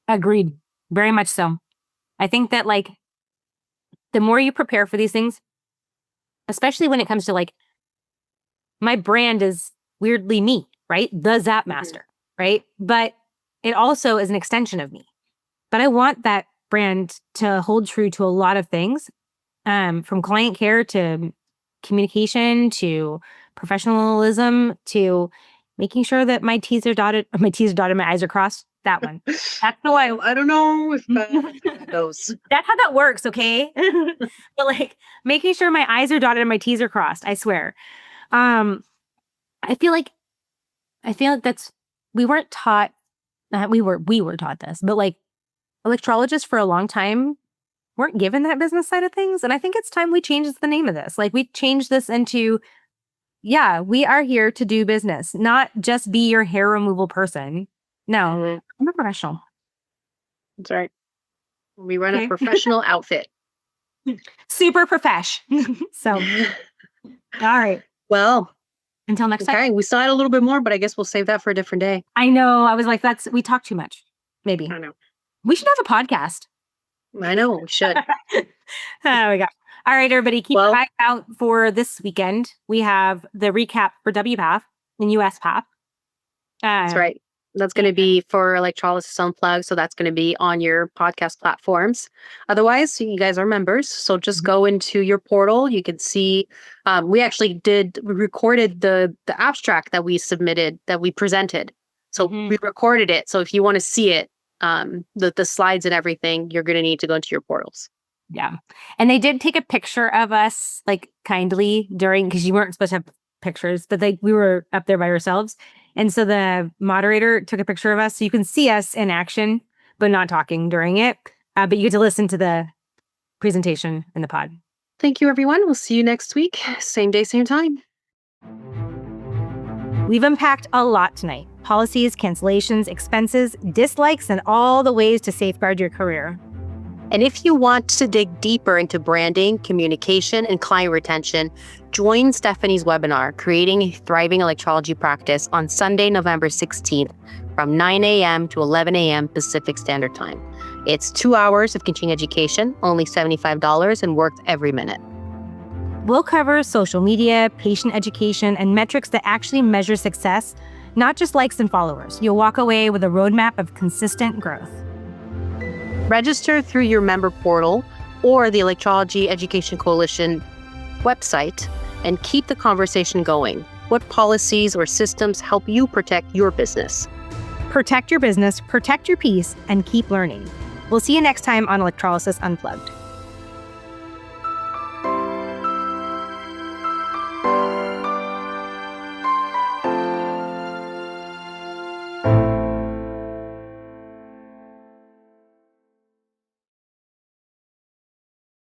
Agreed. Very much so. I think that like the more you prepare for these things, especially when it comes to like my brand is weirdly me, right? The Zap Master, right? But it also is an extension of me. But I want that brand to hold true to a lot of things, from client care to communication to professionalism to making sure that my T's are dotted, my I's are crossed. That one. That's the way. I don't know if that goes. That's how that works, okay? But like making sure my I's are dotted and my T's are crossed. I swear. I feel like that's we weren't taught. We were taught this, but like electrologists for a long time weren't given that business side of things, and I think it's time we change the name of this. Like we change this into, yeah, we are here to do business, not just be your hair removal person. No, I'm a professional. That's right. We run a professional outfit. Super profesh. So, all right. Well, until next time. Okay, we still had a little bit more, but I guess we'll save that for a different day. I know. I was like, we talk too much. Maybe. I know. We should have a podcast. I know, we should. Oh my gosh. All right, everybody, keep your eye out for this weekend. We have the recap for WPATH and USPATH. That's right. That's going to be for Electrolysis Unplugged. So that's going to be on your podcast platforms. Otherwise, you guys are members. So just go into your portal. You can see, we recorded the abstract that we submitted, that we presented. So we recorded it. So if you want to see it, the slides and everything, you're going to need to go into your portals. Yeah. And they did take a picture of us, like kindly because you weren't supposed to have pictures, but we were up there by ourselves. And so the moderator took a picture of us so you can see us in action, but not talking during it. But you get to listen to the presentation in the pod. Thank you, everyone. We'll see you next week. Same day, same time. We've unpacked a lot tonight. Policies, cancellations, expenses, dislikes, and all the ways to safeguard your career. And if you want to dig deeper into branding, communication, and client retention, join Stephanie's webinar, Creating a Thriving Electrology Practice, on Sunday, November 16th from 9 a.m. to 11 a.m. Pacific Standard Time. It's 2 hours of continuing education, only $75, and worth every minute. We'll cover social media, patient education, and metrics that actually measure success, not just likes and followers. You'll walk away with a roadmap of consistent growth. Register through your member portal or the Electrology Education Coalition website and keep the conversation going. What policies or systems help you protect your business? Protect your business, protect your peace, and keep learning. We'll see you next time on Electrolysis Unplugged.